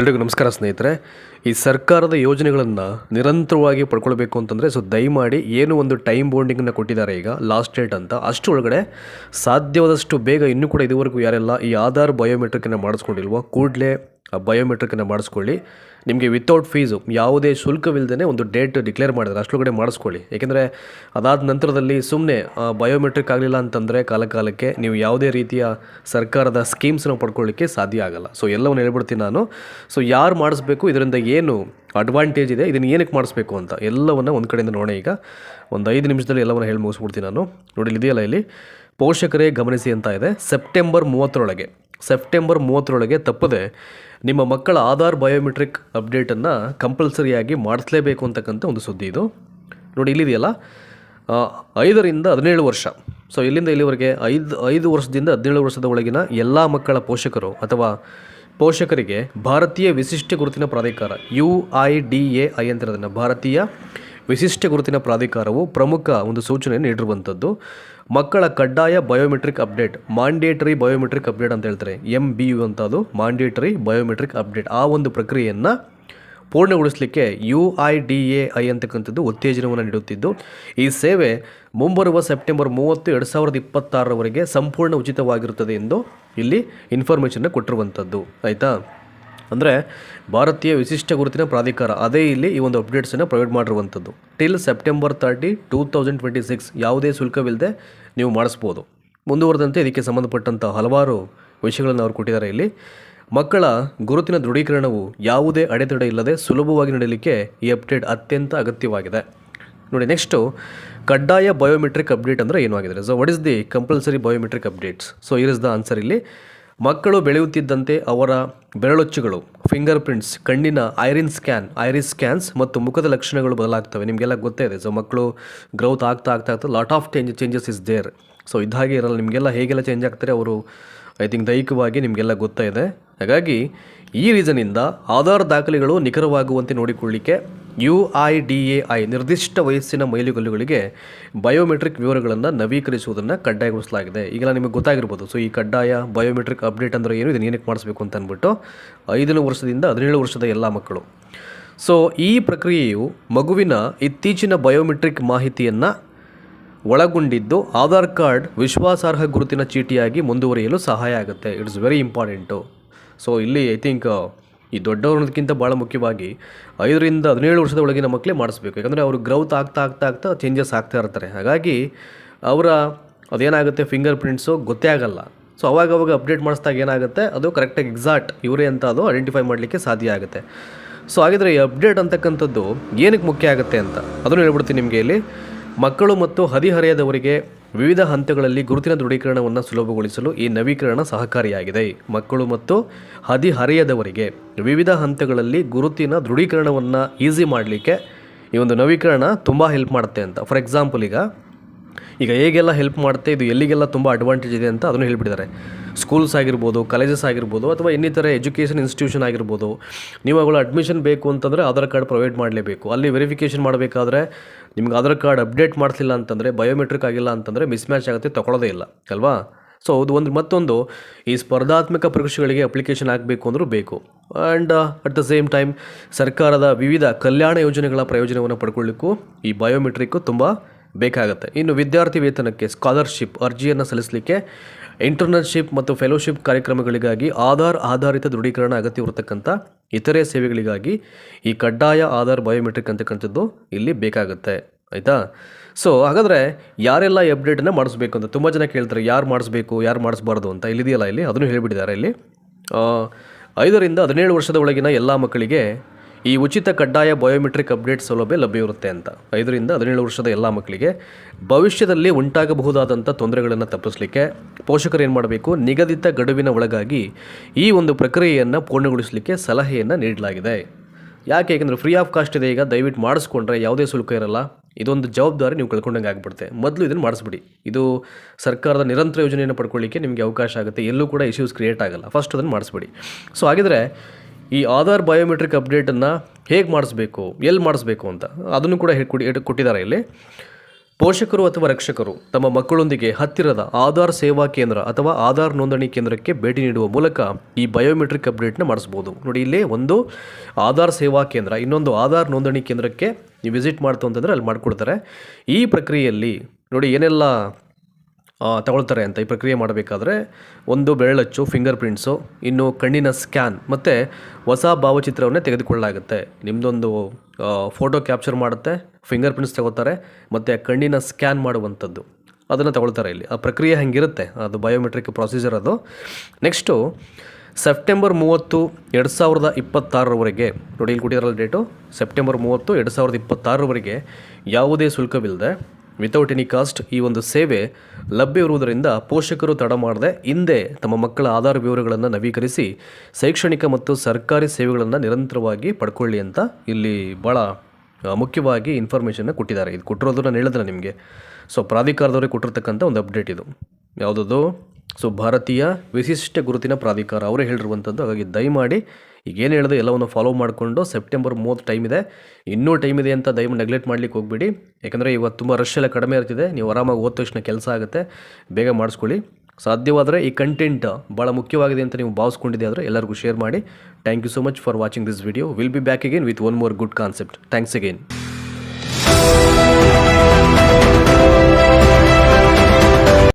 ಎಲ್ರಿಗೂ ನಮಸ್ಕಾರ ಸ್ನೇಹಿತರೆ. ಈ ಸರ್ಕಾರದ ಯೋಜನೆಗಳನ್ನು ನಿರಂತರವಾಗಿ ಪಡ್ಕೊಳ್ಬೇಕು ಅಂತಂದರೆ ದಯಮಾಡಿ ಏನು ಒಂದು ಟೈಮ್ ಬೌಂಡಿಂಗನ್ನು ಕೊಟ್ಟಿದ್ದಾರೆ ಈಗ ಲಾಸ್ಟ್ ಡೇಟ್ ಅಂತ, ಅಷ್ಟರೊಳಗಡೆ ಸಾಧ್ಯವಾದಷ್ಟು ಬೇಗ ಇನ್ನೂ ಕೂಡ ಇದುವರೆಗೂ ಯಾರೆಲ್ಲ ಈ ಆಧಾರ್ ಬಯೋಮೆಟ್ರಿಕನ್ನು ಮಾಡಿಸ್ಕೊಂಡಿಲ್ವೋ ಕೂಡಲೇ ಆ ಬಯೋಮೆಟ್ರಿಕನ್ನು ಮಾಡಿಸ್ಕೊಳ್ಳಿ. ನಿಮಗೆ ವಿತೌಟ್ ಫೀಸು ಯಾವುದೇ ಶುಲ್ಕವಿಲ್ಲದೇ ಒಂದು ಡೇಟ್ ಡಿಕ್ಲೇರ್ ಮಾಡಿದರೆ ಅಷ್ಟರೊಳಗಡೆ ಮಾಡಿಸ್ಕೊಳ್ಳಿ. ಏಕೆಂದರೆ ಅದಾದ ನಂತರದಲ್ಲಿ ಸುಮ್ಮನೆ ಬಯೋಮೆಟ್ರಿಕ್ ಆಗಲಿಲ್ಲ ಅಂತಂದರೆ ಕಾಲಕ್ಕೆ ನೀವು ಯಾವುದೇ ರೀತಿಯ ಸರ್ಕಾರದ ಸ್ಕೀಮ್ಸನ್ನು ಪಡ್ಕೊಳ್ಳಿಕ್ಕೆ ಸಾಧ್ಯ ಆಗಲ್ಲ. ಎಲ್ಲವನ್ನು ಹೇಳ್ಬಿಡ್ತೀನಿ ನಾನು. ಯಾರು ಮಾಡಿಸ್ಬೇಕು, ಇದರಿಂದ ಏನು ಅಡ್ವಾಂಟೇಜ್ ಇದೆ, ಇದನ್ನು ಏನಕ್ಕೆ ಮಾಡಿಸ್ಬೇಕು ಅಂತ ಎಲ್ಲವನ್ನು ಒಂದು ಕಡೆಯಿಂದ ನೋಡೋಣ. ಈಗ ಒಂದು 5 ನಿಮಿಷದಲ್ಲಿ ಎಲ್ಲವನ್ನು ಹೇಳಿ ಮುಗಿಸ್ಬಿಡ್ತೀನಿ ನಾನು. ನೋಡಿ, ಇದೆಯಲ್ಲ ಇಲ್ಲಿ ಪೋಷಕರೇ ಗಮನಿಸಿ ಅಂತ ಇದೆ. ಸೆಪ್ಟೆಂಬರ್ 30ರೊಳಗೆ ತಪ್ಪದೆ ನಿಮ್ಮ ಮಕ್ಕಳ ಆಧಾರ್ ಬಯೋಮೆಟ್ರಿಕ್ ಅಪ್ಡೇಟನ್ನು ಕಂಪಲ್ಸರಿಯಾಗಿ ಮಾಡಿಸಲೇಬೇಕು ಅಂತಕ್ಕಂಥ ಒಂದು ಸುದ್ದಿ ಇದು. ನೋಡಿ, ಇಲ್ಲಿದೆಯಲ್ಲ 5ರಿಂದ 17 ವರ್ಷ. ಇಲ್ಲಿಂದ ಇಲ್ಲಿವರೆಗೆ 5 ವರ್ಷದಿಂದ 17 ವರ್ಷದ ಒಳಗಿನ ಎಲ್ಲ ಮಕ್ಕಳ ಪೋಷಕರು ಅಥವಾ ಪೋಷಕರಿಗೆ ಭಾರತೀಯ ವಿಶಿಷ್ಟ ಗುರುತಿನ ಪ್ರಾಧಿಕಾರ UIDAI ಅಂತಿರೋದನ್ನು ಭಾರತೀಯ ವಿಶಿಷ್ಟ ಗುರುತಿನ ಪ್ರಾಧಿಕಾರವು ಪ್ರಮುಖ ಒಂದು ಸೂಚನೆ ನೀಡಿರುವಂಥದ್ದು. ಮಕ್ಕಳ ಕಡ್ಡಾಯ ಬಯೋಮೆಟ್ರಿಕ್ ಅಪ್ಡೇಟ್, ಮಾಂಡೇಟರಿ ಬಯೋಮೆಟ್ರಿಕ್ ಅಪ್ಡೇಟ್ ಅಂತ ಹೇಳ್ತಾರೆ, MBU ಅಂತ, ಅದು ಮಾಂಡೇಟರಿ ಬಯೋಮೆಟ್ರಿಕ್ ಅಪ್ಡೇಟ್. ಆ ಒಂದು ಪ್ರಕ್ರಿಯೆಯನ್ನು ಪೂರ್ಣಗೊಳಿಸಲಿಕ್ಕೆ UIDAI ಅಂತಕ್ಕಂಥದ್ದು ಉತ್ತೇಜನವನ್ನು ನೀಡುತ್ತಿದ್ದು, ಈ ಸೇವೆ ಮುಂಬರುವ ಸೆಪ್ಟೆಂಬರ್ 30, 2026ರವರೆಗೆ ಸಂಪೂರ್ಣ ಉಚಿತವಾಗಿರುತ್ತದೆ ಎಂದು ಇಲ್ಲಿ ಇನ್ಫಾರ್ಮೇಷನ್ನ ಕೊಟ್ಟಿರುವಂಥದ್ದು. ಆಯಿತಾ? ಅಂದರೆ ಭಾರತೀಯ ವಿಶಿಷ್ಟ ಗುರುತಿನ ಪ್ರಾಧಿಕಾರ ಅದೇ ಇಲ್ಲಿ ಈ ಒಂದು ಅಪ್ಡೇಟ್ಸನ್ನು ಪ್ರೊವೈಡ್ ಮಾಡಿರುವಂಥದ್ದು. ಟಿಲ್ ಸೆಪ್ಟೆಂಬರ್ 30, 2026 ಯಾವುದೇ ಶುಲ್ಕವಿಲ್ಲದೆ ನೀವು ಮಾಡಿಸ್ಬೋದು. ಮುಂದುವರೆದಂತೆ ಇದಕ್ಕೆ ಸಂಬಂಧಪಟ್ಟಂಥ ಹಲವಾರು ವಿಷಯಗಳನ್ನು ಅವರು ಕೊಟ್ಟಿದ್ದಾರೆ. ಇಲ್ಲಿ ಮಕ್ಕಳ ಗುರುತಿನ ದೃಢೀಕರಣವು ಯಾವುದೇ ಅಡೆತಡೆ ಇಲ್ಲದೆ ಸುಲಭವಾಗಿ ನಡೆಯಲಿಕ್ಕೆ ಈ ಅಪ್ಡೇಟ್ ಅತ್ಯಂತ ಅಗತ್ಯವಾಗಿದೆ. ನೋಡಿ, ನೆಕ್ಸ್ಟು ಕಡ್ಡಾಯ ಬಯೋಮೆಟ್ರಿಕ್ ಅಪ್ಡೇಟ್ ಅಂದರೆ ಏನು ಆಗಿದ್ದಾರೆ. What is the compulsory biometric updates? Here is the answer. ಇಲ್ಲಿ ಮಕ್ಕಳು ಬೆಳೆಯುತ್ತಿದ್ದಂತೆ ಅವರ ಬೆರಳಚ್ಚುಗಳು, ಫಿಂಗರ್ ಪ್ರಿಂಟ್ಸ್, ಕಣ್ಣಿನ ಐರಿಸ್ ಸ್ಕ್ಯಾನ್ಸ್ ಮತ್ತು ಮುಖದ ಲಕ್ಷಣಗಳು ಬದಲಾಗ್ತವೆ. ನಿಮಗೆಲ್ಲ ಗೊತ್ತೇ ಇದೆ. ಮಕ್ಕಳು ಗ್ರೌತ್ ಆಗ್ತಾ lot of changes is there. ಇದು ಹಾಗೆ ಇರಲ್ಲ. ನಿಮಗೆಲ್ಲ ಹೇಗೆಲ್ಲ ಚೇಂಜ್ ಆಗ್ತಾರೆ ಅವರು ಐ ಥಿಂಕ್ ದೈಹಿಕವಾಗಿ ನಿಮಗೆಲ್ಲ ಗೊತ್ತಾ ಇದೆ. ಹಾಗಾಗಿ ಈ ರೀಸನಿಂದ ಆಧಾರ್ ದಾಖಲೆಗಳು ನಿಖರವಾಗುವಂತೆ ನೋಡಿಕೊಳ್ಳಿಕ್ಕೆ UIDAI ನಿರ್ದಿಷ್ಟ ವಯಸ್ಸಿನ ಮೈಲಿಗಲ್ಲುಗಳಿಗೆ ಬಯೋಮೆಟ್ರಿಕ್ ವಿವರಗಳನ್ನು ನವೀಕರಿಸುವುದನ್ನು ಕಡ್ಡಾಯಗೊಳಿಸಲಾಗಿದೆ. ಈಗೆಲ್ಲ ನಿಮಗೆ ಗೊತ್ತಾಗಿರ್ಬೋದು. ಈ ಕಡ್ಡಾಯ ಬಯೋಮೆಟ್ರಿಕ್ ಅಪ್ಡೇಟ್ ಅಂದರೆ ಏನು, ಇದನ್ನು ಏನಕ್ಕೆ ಮಾಡಿಸ್ಬೇಕು ಅಂತ ಅಂದ್ಬಿಟ್ಟು 5 ವರ್ಷದಿಂದ 17 ವರ್ಷದ ಎಲ್ಲ ಮಕ್ಕಳು. ಈ ಪ್ರಕ್ರಿಯೆಯು ಮಗುವಿನ ಇತ್ತೀಚಿನ ಬಯೋಮೆಟ್ರಿಕ್ ಮಾಹಿತಿಯನ್ನು ಒಳಗೊಂಡಿದ್ದು ಆಧಾರ್ ಕಾರ್ಡ್ ವಿಶ್ವಾಸಾರ್ಹ ಗುರುತಿನ ಚೀಟಿಯಾಗಿ ಮುಂದುವರಿಯಲು ಸಹಾಯ ಆಗುತ್ತೆ. It's very important. ಇಲ್ಲಿ ಐ ಥಿಂಕ್ ಈ ದೊಡ್ಡವರದಕ್ಕಿಂತ ಭಾಳ ಮುಖ್ಯವಾಗಿ 5ರಿಂದ 17 ವರ್ಷದ ಒಳಗಿನ ಮಕ್ಕಳೇ ಮಾಡಿಸ್ಬೇಕು. ಯಾಕಂದರೆ ಅವರು ಗ್ರೌತ್ ಆಗ್ತಾ ಚೇಂಜಸ್ ಆಗ್ತಾ ಇರ್ತಾರೆ. ಹಾಗಾಗಿ ಅವರ ಅದೇನಾಗುತ್ತೆ, ಫಿಂಗರ್ ಪ್ರಿಂಟ್ಸು ಗೊತ್ತೇ ಆಗಲ್ಲ. ಅವಾಗ ಅಪ್ಡೇಟ್ ಮಾಡಿಸಿದಾಗ ಏನಾಗುತ್ತೆ, ಅದು ಕರೆಕ್ಟಾಗಿ ಎಕ್ಸಾಕ್ಟ್ ಇವರೇ ಅಂತ ಅದು ಐಡೆಂಟಿಫೈ ಮಾಡಲಿಕ್ಕೆ ಸಾಧ್ಯ ಆಗುತ್ತೆ. ಹಾಗಿದ್ರೆ ಈ ಅಪ್ಡೇಟ್ ಅಂತಕ್ಕಂಥದ್ದು ಏನಕ್ಕೆ ಮುಖ್ಯ ಆಗುತ್ತೆ ಅಂತ ಅದನ್ನು ಹೇಳ್ಬಿಡ್ತೀನಿ ನಿಮಗೆ. ಇಲ್ಲಿ ಮಕ್ಕಳು ಮತ್ತು ಹದಿಹರೆಯದವರಿಗೆ ವಿವಿಧ ಹಂತಗಳಲ್ಲಿ ಗುರುತಿನ ದೃಢೀಕರಣವನ್ನು ಸುಲಭಗೊಳಿಸಲು ಈ ನವೀಕರಣ ಸಹಕಾರಿಯಾಗಿದೆ. ಮಕ್ಕಳು ಮತ್ತು ಹದಿಹರೆಯದವರಿಗೆ ವಿವಿಧ ಹಂತಗಳಲ್ಲಿ ಗುರುತಿನ ದೃಢೀಕರಣವನ್ನು ಈಸಿ ಮಾಡಲಿಕ್ಕೆ ಈ ಒಂದು ನವೀಕರಣ ತುಂಬ ಹೆಲ್ಪ್ ಮಾಡುತ್ತೆ ಅಂತ. ಫಾರ್ ಎಕ್ಸಾಂಪಲ್, ಈಗ ಹೇಗೆಲ್ಲ ಹೆಲ್ಪ್ ಮಾಡುತ್ತೆ, ಇದು ಎಲ್ಲಿಗೆಲ್ಲ ತುಂಬ ಅಡ್ವಾಂಟೇಜ್ ಇದೆ ಅಂತ ಅದನ್ನು ಹೇಳ್ಬಿಟ್ಟಿದ್ದಾರೆ. ಸ್ಕೂಲ್ಸ್ ಆಗಿರ್ಬೋದು, ಕಾಲೇಜಸ್ ಆಗಿರ್ಬೋದು, ಅಥವಾ ಇನ್ನಿತರ ಎಜುಕೇಷನ್ ಇನ್ಸ್ಟಿಟ್ಯೂಷನ್ ಆಗಿರ್ಬೋದು, ನೀವು ಅವುಗಳ ಅಡ್ಮಿಷನ್ ಬೇಕು ಅಂತಂದರೆ ಆಧಾರ್ ಕಾರ್ಡ್ ಪ್ರೊವೈಡ್ ಮಾಡಲೇಬೇಕು. ಅಲ್ಲಿ ವೆರಿಫಿಕೇಷನ್ ಮಾಡಬೇಕಾದ್ರೆ ನಿಮ್ಗೆ ಆಧಾರ್ ಕಾರ್ಡ್ ಅಪ್ಡೇಟ್ ಮಾಡಿಸಿಲ್ಲ ಅಂತಂದರೆ, ಬಯೋಮೆಟ್ರಿಕ್ ಆಗಿಲ್ಲ ಅಂತಂದರೆ ಮಿಸ್ಮ್ಯಾಚ್ ಆಗುತ್ತೆ, ತೊಗೊಳ್ಳೋದೇ ಇಲ್ಲ ಅಲ್ವಾ. ಅದು ಮತ್ತೊಂದು ಈ ಸ್ಪರ್ಧಾತ್ಮಕ ಪರೀಕ್ಷೆಗಳಿಗೆ ಅಪ್ಲಿಕೇಶನ್ ಆಗಬೇಕು ಅಂದರೂ ಬೇಕು. And at the same time ಸರ್ಕಾರದ ವಿವಿಧ ಕಲ್ಯಾಣ ಯೋಜನೆಗಳ ಪ್ರಯೋಜನವನ್ನು ಪಡ್ಕೊಳ್ಳಿಕ್ಕೂ ಈ ಬಯೋಮೆಟ್ರಿಕ್ಕು ತುಂಬ ಬೇಕಾಗುತ್ತೆ. ಇನ್ನು ವಿದ್ಯಾರ್ಥಿ ವೇತನಕ್ಕೆ ಸ್ಕಾಲರ್ಶಿಪ್ ಅರ್ಜಿಯನ್ನು ಸಲ್ಲಿಸಲಿಕ್ಕೆ ಇಂಟರ್ನ್ಶಿಪ್ ಮತ್ತು ಫೆಲೋಶಿಪ್ ಕಾರ್ಯಕ್ರಮಗಳಿಗಾಗಿ ಆಧಾರ್ ಆಧಾರಿತ ದೃಢೀಕರಣ ಅಗತ್ಯವಿರತಕ್ಕಂಥ ಇತರೆ ಸೇವೆಗಳಿಗಾಗಿ ಈ ಕಡ್ಡಾಯ ಆಧಾರ್ ಬಯೋಮೆಟ್ರಿಕ್ ಅಂತಕ್ಕಂಥದ್ದು ಇಲ್ಲಿ ಬೇಕಾಗುತ್ತೆ. ಆಯಿತಾ? ಹಾಗಾದರೆ ಯಾರೆಲ್ಲ ಈ ಅಪ್ಡೇಟನ್ನು ಮಾಡಿಸ್ಬೇಕು ಅಂತ ತುಂಬ ಜನ ಕೇಳ್ತಾರೆ. ಯಾರು ಮಾಡಿಸ್ಬೇಕು, ಯಾರು ಮಾಡಿಸ್ಬಾರ್ದು ಅಂತ. ಇಲ್ಲಿದೆಯಲ್ಲ, ಇಲ್ಲಿ ಅದನ್ನು ಹೇಳಿಬಿಟ್ಟಿದ್ದಾರೆ. ಇಲ್ಲಿ 5ರಿಂದ 17 ವರ್ಷದ ಒಳಗಿನ ಎಲ್ಲ ಮಕ್ಕಳಿಗೆ ಈ ಉಚಿತ ಕಡ್ಡಾಯ ಬಯೋಮೆಟ್ರಿಕ್ ಅಪ್ಡೇಟ್ ಸೌಲಭ್ಯ ಲಭ್ಯವಿರುತ್ತೆ ಅಂತ. 5ರಿಂದ 17 ವರ್ಷದ ಎಲ್ಲ ಮಕ್ಕಳಿಗೆ ಭವಿಷ್ಯದಲ್ಲಿ ಉಂಟಾಗಬಹುದಾದಂಥ ತೊಂದರೆಗಳನ್ನು ತಪ್ಪಿಸಲಿಕ್ಕೆ ಪೋಷಕರು ಏನು ಮಾಡಬೇಕು, ನಿಗದಿತ ಗಡುವಿನ ಒಳಗಾಗಿ ಈ ಒಂದು ಪ್ರಕ್ರಿಯೆಯನ್ನು ಪೂರ್ಣಗೊಳಿಸಲಿಕ್ಕೆ ಸಲಹೆಯನ್ನು ನೀಡಲಾಗಿದೆ. ಯಾಕೆ? ಏಕೆಂದರೆ ಫ್ರೀ ಆಫ್ ಕಾಸ್ಟ್ ಇದೆ. ಈಗ ದಯವಿಟ್ಟು ಮಾಡಿಸ್ಕೊಂಡ್ರೆ ಯಾವುದೇ ಶುಲ್ಕ ಇರಲ್ಲ. ಇದೊಂದು ಜವಾಬ್ದಾರಿ ನೀವು ಕಳ್ಕೊಂಡಂಗೆ ಆಗಿಬಿಡುತ್ತೆ. ಮೊದಲು ಇದನ್ನು ಮಾಡಿಸ್ಬಿಡಿ. ಇದು ಸರ್ಕಾರದ ನಿರಂತರ ಯೋಜನೆಯನ್ನು ಪಡ್ಕೊಳ್ಳಿಕ್ಕೆ ನಿಮಗೆ ಅವಕಾಶ ಆಗುತ್ತೆ. ಎಲ್ಲೂ ಕೂಡ ಇಶ್ಯೂಸ್ ಕ್ರಿಯೇಟ್ ಆಗಲ್ಲ. ಫಸ್ಟ್ ಅದನ್ನು ಮಾಡಿಸ್ಬಿಡಿ. ಹಾಗಿದ್ರೆ ಈ ಆಧಾರ್ ಬಯೋಮೆಟ್ರಿಕ್ ಅಪ್ಡೇಟನ್ನು ಹೇಗೆ ಮಾಡಿಸ್ಬೇಕು, ಎಲ್ಲಿ ಮಾಡಿಸ್ಬೇಕು ಅಂತ ಅದನ್ನು ಕೂಡ ಕೊಟ್ಟಿದ್ದಾರೆ ಇಲ್ಲಿ. ಪೋಷಕರು ಅಥವಾ ರಕ್ಷಕರು ತಮ್ಮ ಮಕ್ಕಳೊಂದಿಗೆ ಹತ್ತಿರದ ಆಧಾರ್ ಸೇವಾ ಕೇಂದ್ರ ಅಥವಾ ಆಧಾರ್ ನೋಂದಣಿ ಕೇಂದ್ರಕ್ಕೆ ಭೇಟಿ ನೀಡುವ ಮೂಲಕ ಈ ಬಯೋಮೆಟ್ರಿಕ್ ಅಪ್ಡೇಟ್ನ ಮಾಡಿಸ್ಬೋದು. ನೋಡಿ, ಇಲ್ಲಿ ಒಂದು ಆಧಾರ್ ಸೇವಾ ಕೇಂದ್ರ, ಇನ್ನೊಂದು ಆಧಾರ್ ನೋಂದಣಿ ಕೇಂದ್ರಕ್ಕೆ ನೀವು ವಿಸಿಟ್ ಮಾಡ್ತು ಅಂತಂದರೆ ಅಲ್ಲಿ ಮಾಡಿಕೊಡ್ತಾರೆ. ಈ ಪ್ರಕ್ರಿಯೆಯಲ್ಲಿ ನೋಡಿ ಏನೆಲ್ಲ ತಗೊಳ್ತಾರೆ ಅಂತ. ಈ ಪ್ರಕ್ರಿಯೆ ಮಾಡಬೇಕಾದ್ರೆ ಒಂದು ಬೆರಳಚ್ಚು, ಫಿಂಗರ್ ಪ್ರಿಂಟ್ಸು, ಇನ್ನು ಕಣ್ಣಿನ ಸ್ಕ್ಯಾನ್ ಮತ್ತು ಹೊಸ ಭಾವಚಿತ್ರವನ್ನೇ ತೆಗೆದುಕೊಳ್ಳಲಾಗುತ್ತೆ. ನಿಮ್ಮದೊಂದು ಫೋಟೋ ಕ್ಯಾಪ್ಚರ್ ಮಾಡುತ್ತೆ, ಫಿಂಗರ್ ಪ್ರಿಂಟ್ಸ್ ತಗೋತಾರೆ ಮತ್ತು ಕಣ್ಣಿನ ಸ್ಕ್ಯಾನ್ ಮಾಡುವಂಥದ್ದು ಅದನ್ನು ತಗೊಳ್ತಾರೆ. ಇಲ್ಲಿ ಆ ಪ್ರಕ್ರಿಯೆ ಹೆಂಗಿರುತ್ತೆ, ಅದು ಬಯೋಮೆಟ್ರಿಕ್ ಪ್ರೊಸೀಜರ್ ಅದು. ನೆಕ್ಸ್ಟು ಸೆಪ್ಟೆಂಬರ್ 30, 2026ರವರೆಗೆ ನೋಡಿ, ಇಲ್ಲಿ ಕೊಟ್ಟಿರಲ್ಲ ಡೇಟು, ಸೆಪ್ಟೆಂಬರ್ 30, 2026ರವರೆಗೆ ಯಾವುದೇ ಶುಲ್ಕವಿಲ್ಲದೆ ವಿತೌಟ್ ಎನಿ ಕಾಸ್ಟ್ ಈ ಒಂದು ಸೇವೆ ಲಭ್ಯವಿರುವುದರಿಂದ ಪೋಷಕರು ತಡ ಮಾಡದೆ ಹಿಂದೆ ತಮ್ಮ ಮಕ್ಕಳ ಆಧಾರ್ ವಿವರಗಳನ್ನು ನವೀಕರಿಸಿ ಶೈಕ್ಷಣಿಕ ಮತ್ತು ಸರ್ಕಾರಿ ಸೇವೆಗಳನ್ನು ನಿರಂತರವಾಗಿ ಪಡ್ಕೊಳ್ಳಿ ಅಂತ ಇಲ್ಲಿ ಭಾಳ ಮುಖ್ಯವಾಗಿ ಇನ್ಫಾರ್ಮೇಷನ್ನ ಕೊಟ್ಟಿದ್ದಾರೆ. ಇದು ಕೊಟ್ಟಿರೋದು ನಾನು ಹೇಳಿದ್ರೆ ನಿಮಗೆ. ಸೊ ಪ್ರಾಧಿಕಾರದವರೇ ಕೊಟ್ಟಿರ್ತಕ್ಕಂಥ ಒಂದು ಅಪ್ಡೇಟ್ ಇದು. ಯಾವುದದು? ಸೊ ಭಾರತೀಯ ವಿಶಿಷ್ಟ ಗುರುತಿನ ಪ್ರಾಧಿಕಾರ ಅವರೇ ಹೇಳಿರುವಂಥದ್ದು. ಹಾಗಾಗಿ ದಯಮಾಡಿ ಈಗೇನು ಹೇಳಿದೆ ಎಲ್ಲವನ್ನು ಫಾಲೋ ಮಾಡಿಕೊಂಡು ಸೆಪ್ಟೆಂಬರ್ 30 ಟೈಮ್ ಇದೆ, ಇನ್ನೂ ಟೈಮ್ ಇದೆ ಅಂತ ದಯಮಾಡಿ ನೆಗ್ಲೆಕ್ಟ್ ಮಾಡಲಿಕ್ಕೆ ಹೋಗ್ಬಿಡಿ. ಯಾಕಂದರೆ ಇವತ್ತು ತುಂಬ ರಶ್ ಎಲ್ಲ ಕಡಿಮೆ ಇರ್ತಿದೆ. ನೀವು ಆರಾಮಾಗಿ ಓದ ತಕ್ಷಣ ಕೆಲಸ ಆಗುತ್ತೆ, ಬೇಗ ಮಾಡಿಸ್ಕೊಳ್ಳಿ. ಸಾಧ್ಯವಾದರೆ ಈ ಕಂಟೆಂಟ್ ಭಾಳ ಮುಖ್ಯವಾಗಿದೆ ಅಂತ ನೀವು ಭಾವಿಸ್ಕೊಂಡಿದ್ದೆ ಆದರೆ ಎಲ್ಲರಿಗೂ ಶೇರ್ ಮಾಡಿ. Thank you so much for watching this video. Will be back again with one more good concept. Thanks again.